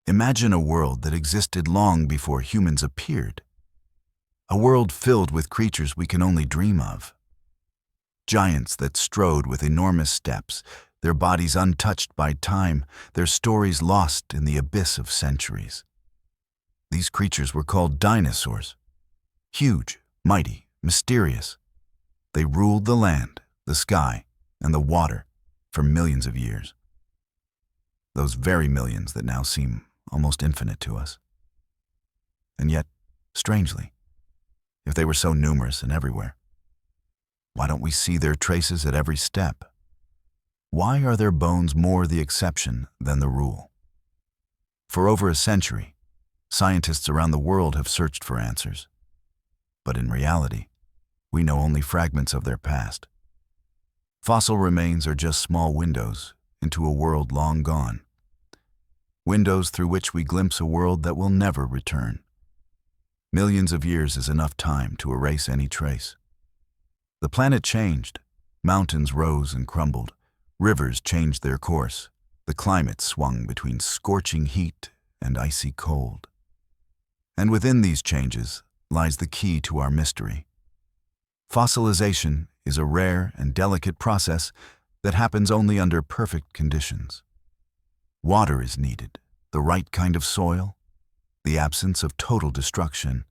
Imagine a world that existed long before humans appeared. A world filled with creatures we can only dream of. Giants that strode with enormous steps, their bodies untouched by time, their stories lost in the abyss of centuries. These creatures were called dinosaurs. Huge, mighty, mysterious. They ruled the land, the sky, and the water for millions of years. Those very millions that now seem almost infinite to us. And yet, strangely, if they were so numerous and everywhere, why don't we see their traces at every step? Why are their bones more the exception than the rule? For over a century, scientists around the world have searched for answers. But in reality, we know only fragments of their past. Fossil remains are just small windows into a world long gone. Windows through which we glimpse a world that will never return. Millions of years is enough time to erase any trace. The planet changed. Mountains rose and crumbled. Rivers changed their course. The climate swung between scorching heat and icy cold. And within these changes lies the key to our mystery. Fossilization is a rare and delicate process that happens only under perfect conditions. Water is needed, the right kind of soil, the absence of total destruction.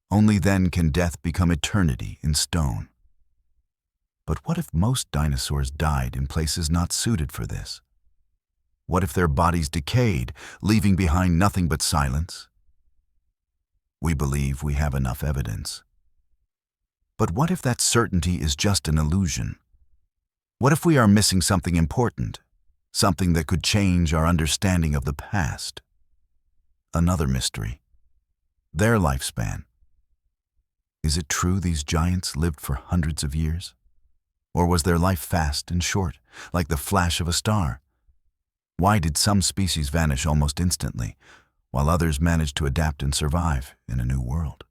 Only then can death become eternity in stone. But what if most dinosaurs died in places not suited for this? What if their bodies decayed, leaving behind nothing but silence? We believe we have enough evidence. But what if that certainty is just an illusion? What if we are missing something important, something that could change our understanding of the past? Another mystery. Their lifespan. Is it true these giants lived for hundreds of years? Or was their life fast and short, like the flash of a star? Why did some species vanish almost instantly, while others managed to adapt and survive in a new world?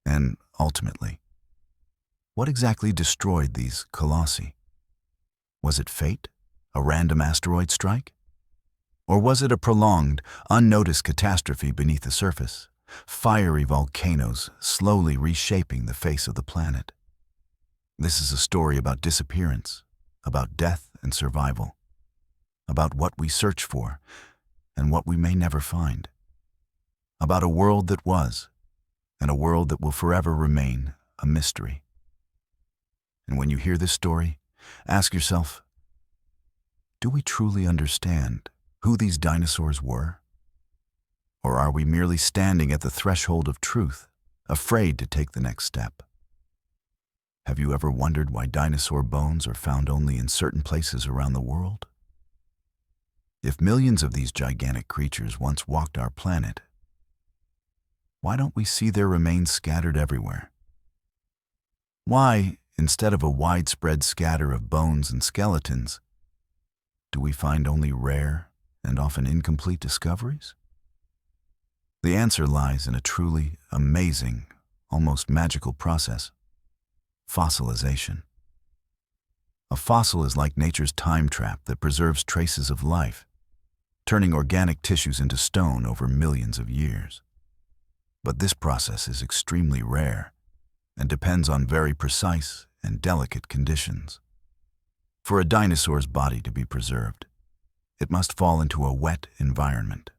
And ultimately, what exactly destroyed these colossi? Was it fate, a random asteroid strike? Or was it a prolonged, unnoticed catastrophe beneath the surface, fiery volcanoes slowly reshaping the face of the planet? This is a story about disappearance, about death and survival, about what we search for and what we may never find, about a world that was and a world that will forever remain a mystery. And when you hear this story, ask yourself, do we truly understand who these dinosaurs were? Or are we merely standing at the threshold of truth, afraid to take the next step? Have you ever wondered why dinosaur bones are found only in certain places around the world? If millions of these gigantic creatures once walked our planet, why don't we see their remains scattered everywhere? Why, instead of a widespread scatter of bones and skeletons, do we find only rare and often incomplete discoveries? The answer lies in a truly amazing, almost magical process: fossilization. A fossil is like nature's time trap that preserves traces of life, turning organic tissues into stone over millions of years. But this process is extremely rare and depends on very precise and delicate conditions. For a dinosaur's body to be preserved, it must fall into a wet environment,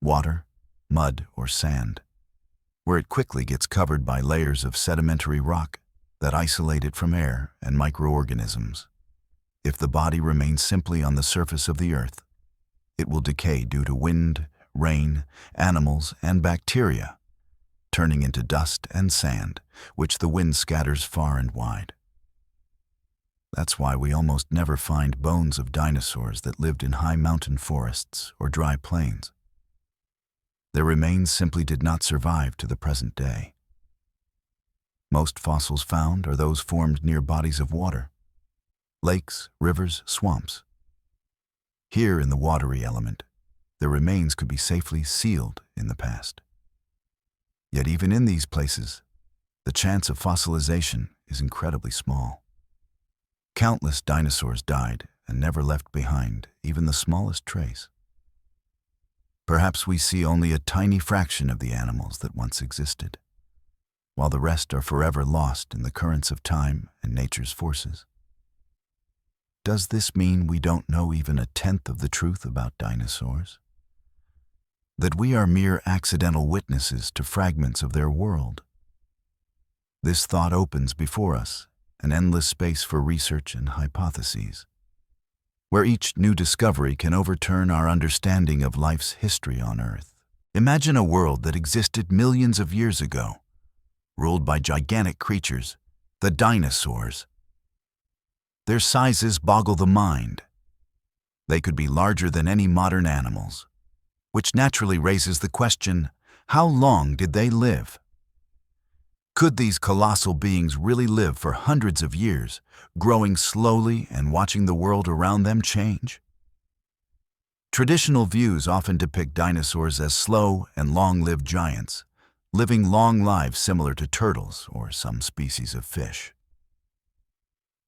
water, mud, or sand, where it quickly gets covered by layers of sedimentary rock that isolate it from air and microorganisms. If the body remains simply on the surface of the earth, it will decay due to wind, rain, animals, and bacteria, turning into dust and sand, which the wind scatters far and wide. That's why we almost never find bones of dinosaurs that lived in high mountain forests or dry plains. Their remains simply did not survive to the present day. Most fossils found are those formed near bodies of water, lakes, rivers, swamps. Here in the watery element, their remains could be safely sealed in the past. Yet even in these places, the chance of fossilization is incredibly small. Countless dinosaurs died and never left behind even the smallest trace. Perhaps we see only a tiny fraction of the animals that once existed, while the rest are forever lost in the currents of time and nature's forces. Does this mean we don't know even a tenth of the truth about dinosaurs? That we are mere accidental witnesses to fragments of their world? This thought opens before us an endless space for research and hypotheses, where each new discovery can overturn our understanding of life's history on Earth. Imagine a world that existed millions of years ago, ruled by gigantic creatures, the dinosaurs. Their sizes boggle the mind. They could be larger than any modern animals, which naturally raises the question, how long did they live? Could these colossal beings really live for hundreds of years, growing slowly and watching the world around them change? Traditional views often depict dinosaurs as slow and long-lived giants, living long lives similar to turtles or some species of fish.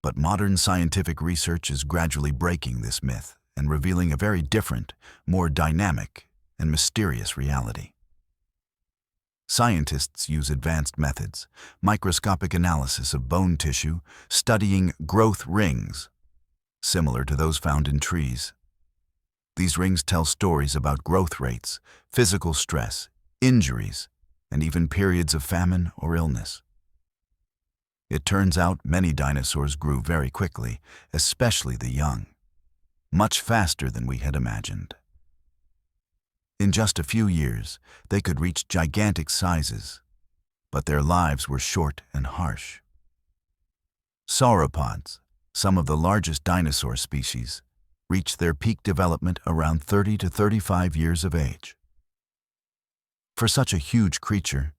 But modern scientific research is gradually breaking this myth and revealing a very different, more dynamic, and mysterious reality. Scientists use advanced methods, microscopic analysis of bone tissue, studying growth rings, similar to those found in trees. These rings tell stories about growth rates, physical stress, injuries, and even periods of famine or illness. It turns out many dinosaurs grew very quickly, especially the young, much faster than we had imagined. In just a few years, they could reach gigantic sizes, but their lives were short and harsh. Sauropods, some of the largest dinosaur species, reached their peak development around 30 to 35 years of age. For such a huge creature,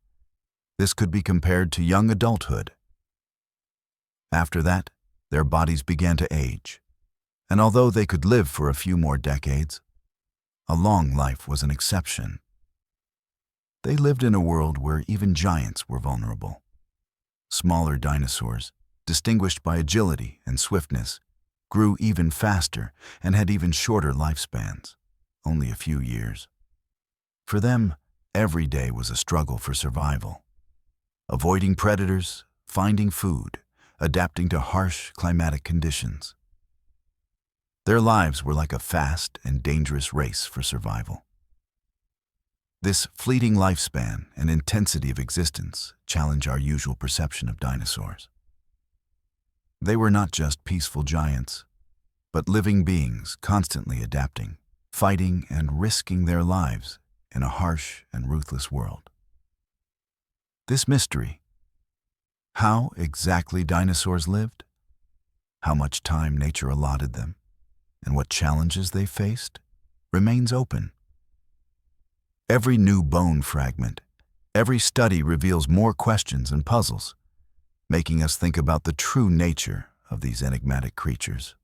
this could be compared to young adulthood. After that, their bodies began to age, and although they could live for a few more decades, a long life was an exception. They lived in a world where even giants were vulnerable. Smaller dinosaurs, distinguished by agility and swiftness, grew even faster and had even shorter lifespans, only a few years. For them, every day was a struggle for survival, avoiding predators, finding food, adapting to harsh climatic conditions. Their lives were like a fast and dangerous race for survival. This fleeting lifespan and intensity of existence challenge our usual perception of dinosaurs. They were not just peaceful giants, but living beings constantly adapting, fighting, and risking their lives in a harsh and ruthless world. This mystery, how exactly dinosaurs lived, how much time nature allotted them, and what challenges they faced, remains open. Every new bone fragment, every study reveals more questions and puzzles, making us think about the true nature of these enigmatic creatures.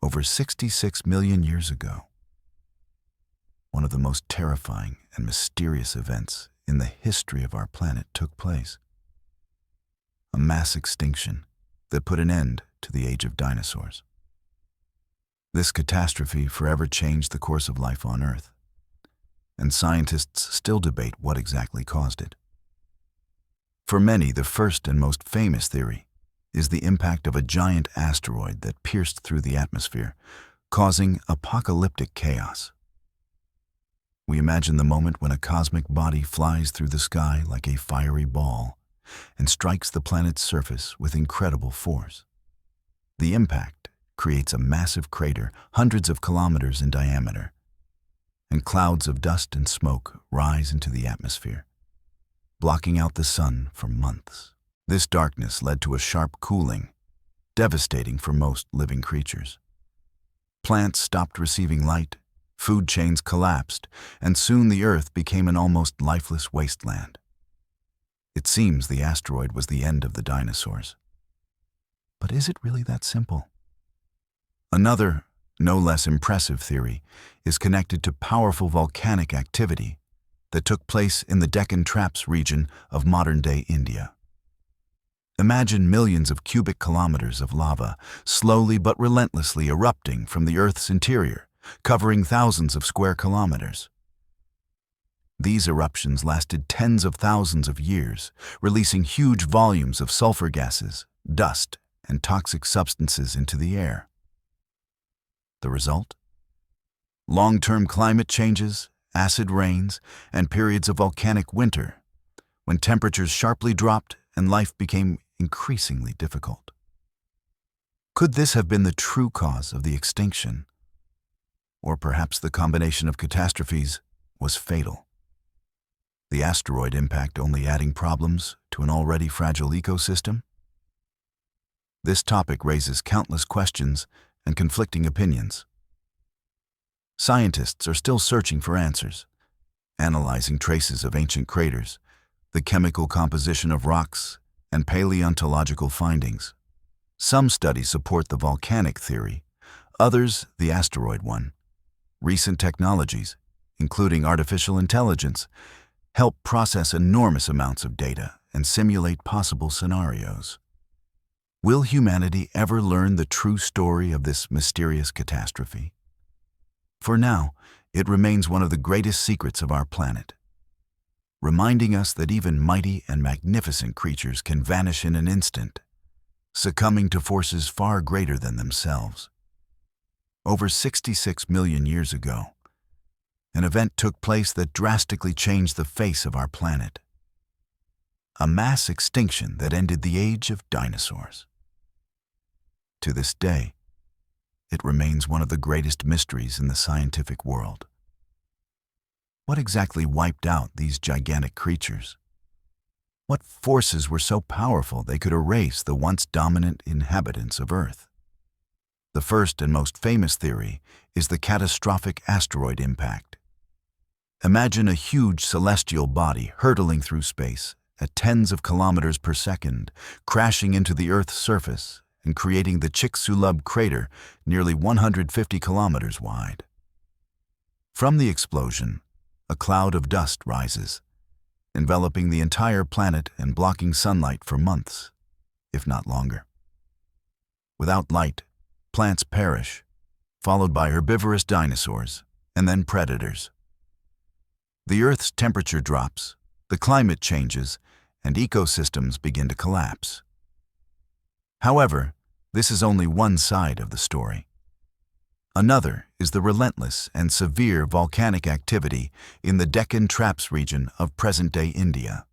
Over 66 million years ago, one of the most terrifying and mysterious events in the history of our planet took place. A mass extinction that put an end to the age of dinosaurs. This catastrophe forever changed the course of life on Earth, and scientists still debate what exactly caused it. For many, the first and most famous theory is the impact of a giant asteroid that pierced through the atmosphere, causing apocalyptic chaos. We imagine the moment when a cosmic body flies through the sky like a fiery ball and strikes the planet's surface with incredible force. The impact creates a massive crater hundreds of kilometers in diameter, and clouds of dust and smoke rise into the atmosphere, blocking out the sun for months. This darkness led to a sharp cooling, devastating for most living creatures. Plants stopped receiving light, food chains collapsed, and soon the Earth became an almost lifeless wasteland. It seems the asteroid was the end of the dinosaurs. But is it really that simple? Another, no less impressive theory is connected to powerful volcanic activity that took place in the Deccan Traps region of modern-day India. Imagine millions of cubic kilometers of lava slowly but relentlessly erupting from the Earth's interior, covering thousands of square kilometers. These eruptions lasted tens of thousands of years, releasing huge volumes of sulfur gases, dust, and toxic substances into the air. The result? Long-term climate changes, acid rains, and periods of volcanic winter, when temperatures sharply dropped and life became increasingly difficult. Could this have been the true cause of the extinction? Or perhaps the combination of catastrophes was fatal? The asteroid impact only adding problems to an already fragile ecosystem? This topic raises countless questions and conflicting opinions. Scientists are still searching for answers, analyzing traces of ancient craters, the chemical composition of rocks, and paleontological findings. Some studies support the volcanic theory, others the asteroid one. Recent technologies, including artificial intelligence, help process enormous amounts of data and simulate possible scenarios. Will humanity ever learn the true story of this mysterious catastrophe? For now, it remains one of the greatest secrets of our planet, reminding us that even mighty and magnificent creatures can vanish in an instant, succumbing to forces far greater than themselves. Over 66 million years ago, an event took place that drastically changed the face of our planet. A mass extinction that ended the age of dinosaurs. To this day, it remains one of the greatest mysteries in the scientific world. What exactly wiped out these gigantic creatures? What forces were so powerful they could erase the once dominant inhabitants of Earth? The first and most famous theory is the catastrophic asteroid impact. Imagine a huge celestial body hurtling through space at tens of kilometers per second, crashing into the Earth's surface and creating the Chicxulub crater nearly 150 kilometers wide. From the explosion, a cloud of dust rises, enveloping the entire planet and blocking sunlight for months, if not longer. Without light, plants perish, followed by herbivorous dinosaurs, and then predators. The Earth's temperature drops, the climate changes, and ecosystems begin to collapse. However, this is only one side of the story. Another is the relentless and severe volcanic activity in the Deccan Traps region of present-day India.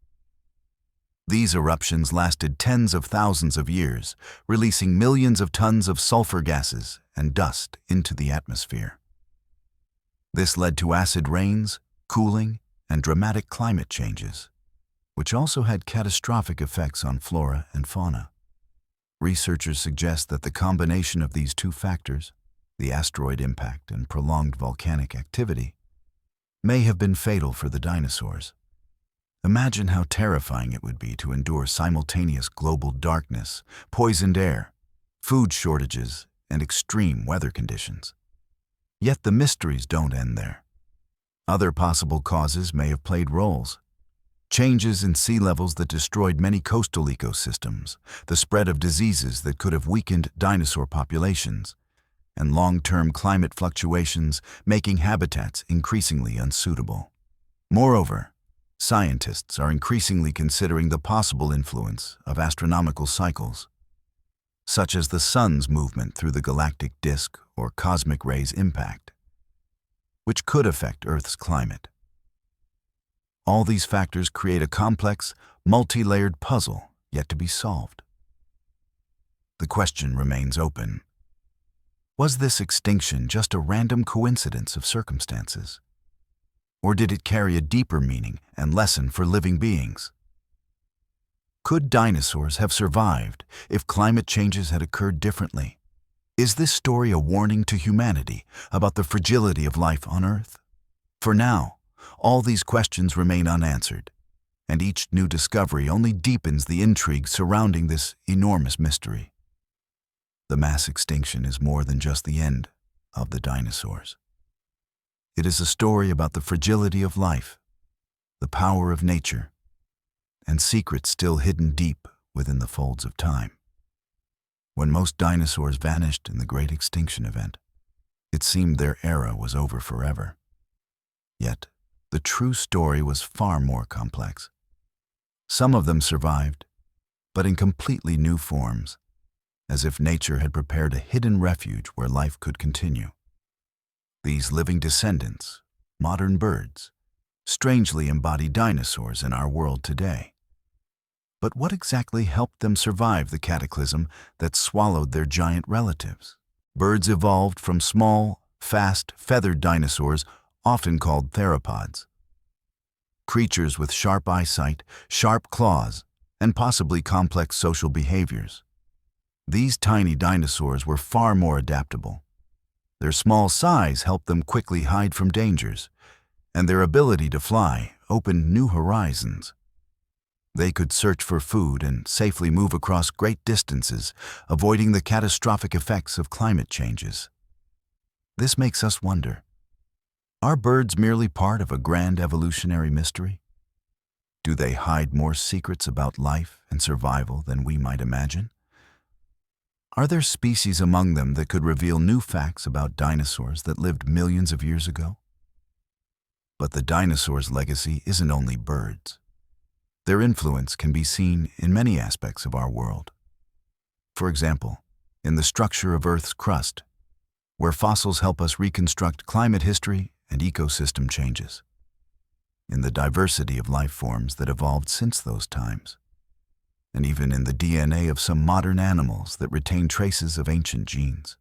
These eruptions lasted tens of thousands of years, releasing millions of tons of sulfur gases and dust into the atmosphere. This led to acid rains, cooling, and dramatic climate changes, which also had catastrophic effects on flora and fauna. Researchers suggest that the combination of these two factors, the asteroid impact and prolonged volcanic activity, may have been fatal for the dinosaurs. Imagine how terrifying it would be to endure simultaneous global darkness, poisoned air, food shortages, and extreme weather conditions. Yet the mysteries don't end there. Other possible causes may have played roles. Changes in sea levels that destroyed many coastal ecosystems, the spread of diseases that could have weakened dinosaur populations, and long-term climate fluctuations making habitats increasingly unsuitable. Moreover, scientists are increasingly considering the possible influence of astronomical cycles, such as the sun's movement through the galactic disk or cosmic rays impact, which could affect Earth's climate. All these factors create a complex, multi-layered puzzle yet to be solved. The question remains open. Was this extinction just a random coincidence of circumstances? Or did it carry a deeper meaning and lesson for living beings? Could dinosaurs have survived if climate changes had occurred differently? Is this story a warning to humanity about the fragility of life on Earth? For now, all these questions remain unanswered, and each new discovery only deepens the intrigue surrounding this enormous mystery. The mass extinction is more than just the end of the dinosaurs. It is a story about the fragility of life, the power of nature, and secrets still hidden deep within the folds of time. When most dinosaurs vanished in the Great Extinction event, It seemed their era was over forever. Yet, the true story was far more complex. Some of them survived, but in completely new forms, as if nature had prepared a hidden refuge where life could continue. These living descendants, modern birds, strangely embody dinosaurs in our world today. But what exactly helped them survive the cataclysm that swallowed their giant relatives? Birds evolved from small, fast, feathered dinosaurs, often called theropods. Creatures with sharp eyesight, sharp claws, and possibly complex social behaviors. These tiny dinosaurs were far more adaptable. Their small size helped them quickly hide from dangers, and their ability to fly opened new horizons. They could search for food and safely move across great distances, avoiding the catastrophic effects of climate changes. This makes us wonder, are birds merely part of a grand evolutionary mystery? Do they hide more secrets about life and survival than we might imagine? Are there species among them that could reveal new facts about dinosaurs that lived millions of years ago? But the dinosaurs' legacy isn't only birds. Their influence can be seen in many aspects of our world. For example, in the structure of Earth's crust, where fossils help us reconstruct climate history and ecosystem changes. In the diversity of life forms that evolved since those times, and even in the DNA of some modern animals that retain traces of ancient genes.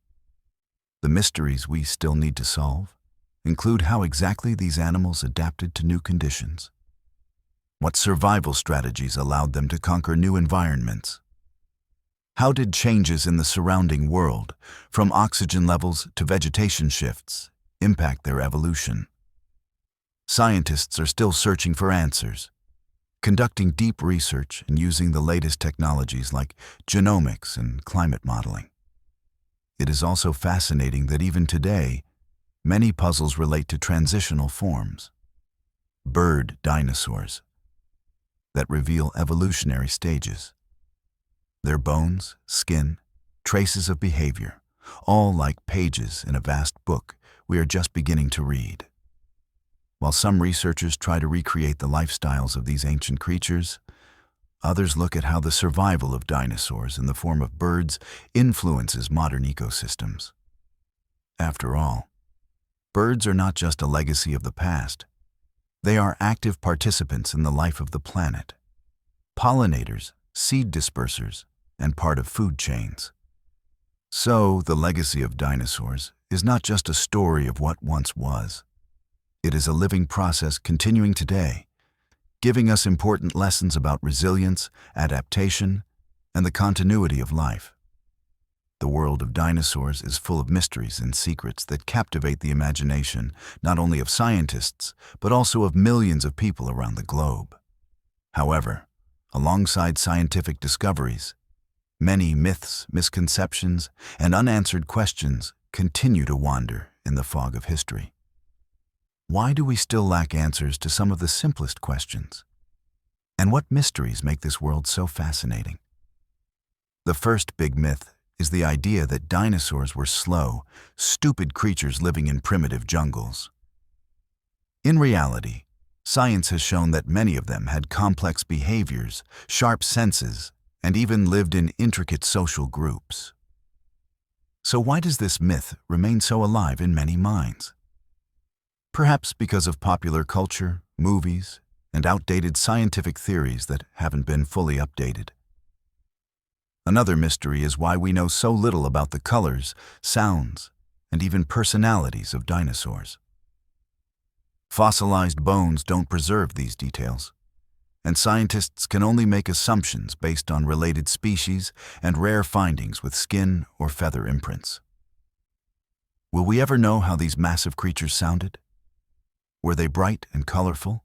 The mysteries we still need to solve include how exactly these animals adapted to new conditions. What survival strategies allowed them to conquer new environments? How did changes in the surrounding world, from oxygen levels to vegetation shifts, impact their evolution? Scientists are still searching for answers, conducting deep research and using the latest technologies like genomics and climate modeling. It is also fascinating that even today, many puzzles relate to transitional forms, bird dinosaurs, that reveal evolutionary stages. Their bones, skin, traces of behavior, all like pages in a vast book we are just beginning to read. While some researchers try to recreate the lifestyles of these ancient creatures, others look at how the survival of dinosaurs in the form of birds influences modern ecosystems. After all, birds are not just a legacy of the past. They are active participants in the life of the planet, pollinators, seed dispersers, and part of food chains. So, the legacy of dinosaurs is not just a story of what once was. It is a living process continuing today, giving us important lessons about resilience, adaptation, and the continuity of life. The world of dinosaurs is full of mysteries and secrets that captivate the imagination not only of scientists, but also of millions of people around the globe. However, alongside scientific discoveries, many myths, misconceptions, and unanswered questions continue to wander in the fog of history. Why do we still lack answers to some of the simplest questions? And what mysteries make this world so fascinating? The first big myth is the idea that dinosaurs were slow, stupid creatures living in primitive jungles. In reality, science has shown that many of them had complex behaviors, sharp senses, and even lived in intricate social groups. So why does this myth remain so alive in many minds? Perhaps because of popular culture, movies, and outdated scientific theories that haven't been fully updated. Another mystery is why we know so little about the colors, sounds, and even personalities of dinosaurs. Fossilized bones don't preserve these details, and scientists can only make assumptions based on related species and rare findings with skin or feather imprints. Will we ever know how these massive creatures sounded? Were they bright and colorful,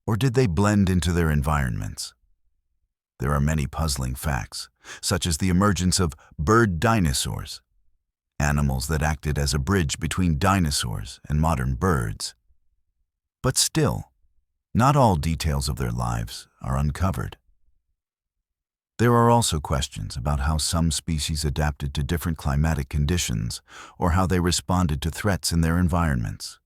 or did they blend into their environments? There are many puzzling facts, such as the emergence of bird dinosaurs, animals that acted as a bridge between dinosaurs and modern birds. But still, not all details of their lives are uncovered. There are also questions about how some species adapted to different climatic conditions or how they responded to threats in their environments.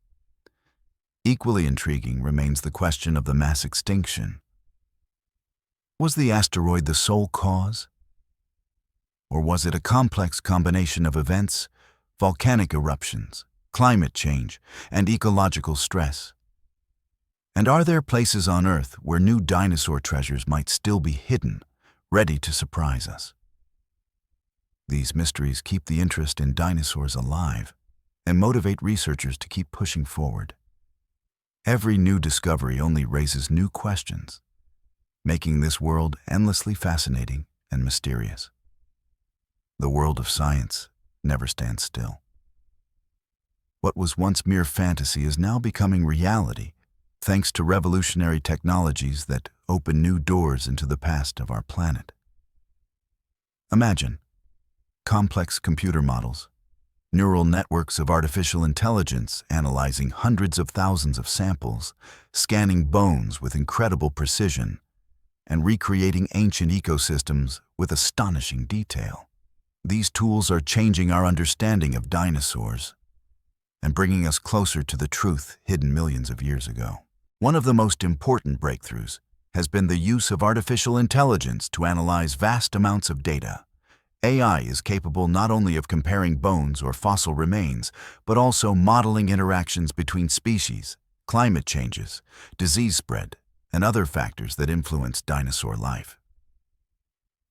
Equally intriguing remains the question of the mass extinction. Was the asteroid the sole cause? Or was it a complex combination of events, volcanic eruptions, climate change, and ecological stress? And are there places on Earth where new dinosaur treasures might still be hidden, ready to surprise us? These mysteries keep the interest in dinosaurs alive and motivate researchers to keep pushing forward. Every new discovery only raises new questions, making this world endlessly fascinating and mysterious. The world of science never stands still. What was once mere fantasy is now becoming reality, thanks to revolutionary technologies that open new doors into the past of our planet. Imagine complex computer models, neural networks of artificial intelligence analyzing hundreds of thousands of samples, scanning bones with incredible precision, and recreating ancient ecosystems with astonishing detail. These tools are changing our understanding of dinosaurs and bringing us closer to the truth hidden millions of years ago. One of the most important breakthroughs has been the use of artificial intelligence to analyze vast amounts of data. AI is capable not only of comparing bones or fossil remains, but also modeling interactions between species, climate changes, disease spread, and other factors that influence dinosaur life.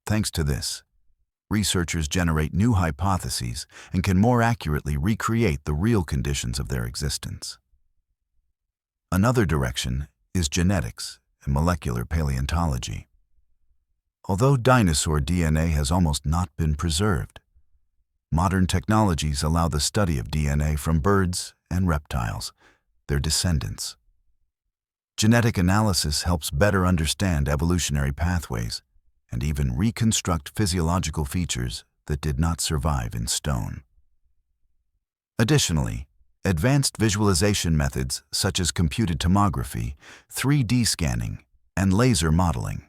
Thanks to this, researchers generate new hypotheses and can more accurately recreate the real conditions of their existence. Another direction is genetics and molecular paleontology. Although dinosaur DNA has almost not been preserved, modern technologies allow the study of DNA from birds and reptiles, their descendants. Genetic analysis helps better understand evolutionary pathways and even reconstruct physiological features that did not survive in stone. Additionally, advanced visualization methods such as computed tomography, 3D scanning, and laser modeling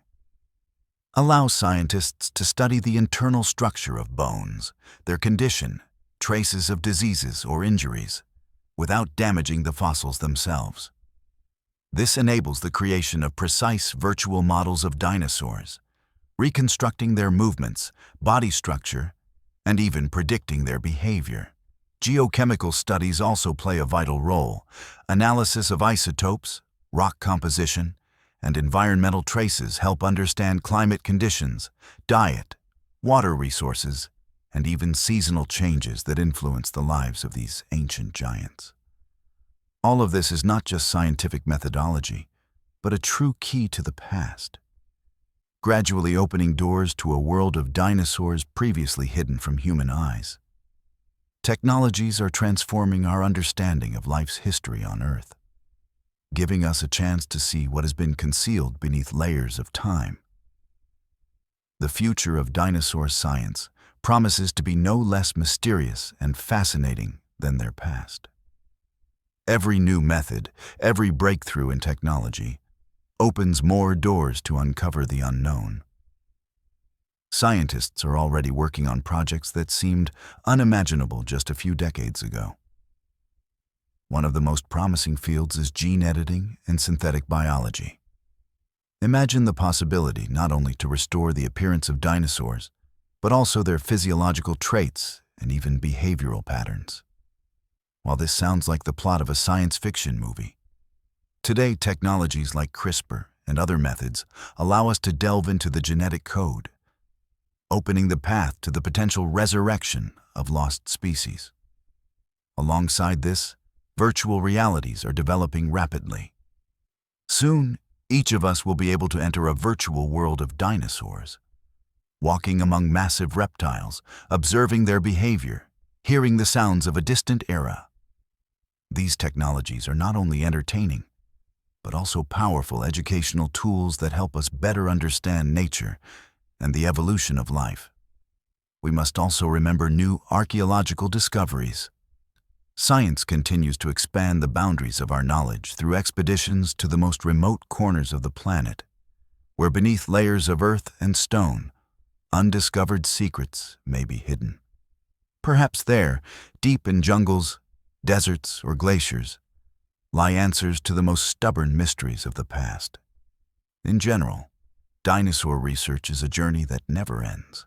allow scientists to study the internal structure of bones, their condition, traces of diseases or injuries, without damaging the fossils themselves. This enables the creation of precise virtual models of dinosaurs, reconstructing their movements, body structure, and even predicting their behavior. Geochemical studies also play a vital role. Analysis of isotopes, rock composition, and environmental traces help understand climate conditions, diet, water resources, and even seasonal changes that influence the lives of these ancient giants. All of this is not just scientific methodology, but a true key to the past, gradually opening doors to a world of dinosaurs previously hidden from human eyes. Technologies are transforming our understanding of life's history on Earth, giving us a chance to see what has been concealed beneath layers of time. The future of dinosaur science promises to be no less mysterious and fascinating than their past. Every new method, every breakthrough in technology, opens more doors to uncover the unknown. Scientists are already working on projects that seemed unimaginable just a few decades ago. One of the most promising fields is gene editing and synthetic biology. Imagine the possibility not only to restore the appearance of dinosaurs, but also their physiological traits and even behavioral patterns. While this sounds like the plot of a science fiction movie, today technologies like CRISPR and other methods allow us to delve into the genetic code, opening the path to the potential resurrection of lost species. Alongside this, virtual realities are developing rapidly. Soon, each of us will be able to enter a virtual world of dinosaurs, walking among massive reptiles, observing their behavior, hearing the sounds of a distant era. These technologies are not only entertaining, but also powerful educational tools that help us better understand nature and the evolution of life. We must also remember new archaeological discoveries. Science continues to expand the boundaries of our knowledge through expeditions to the most remote corners of the planet, where beneath layers of earth and stone, undiscovered secrets may be hidden. Perhaps there, deep in jungles, deserts, or glaciers, lie answers to the most stubborn mysteries of the past. In general, dinosaur research is a journey that never ends.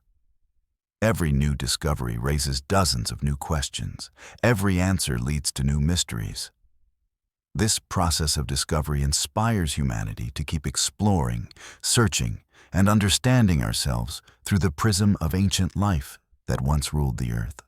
Every new discovery raises dozens of new questions. Every answer leads to new mysteries. This process of discovery inspires humanity to keep exploring, searching, and understanding ourselves through the prism of ancient life that once ruled the earth.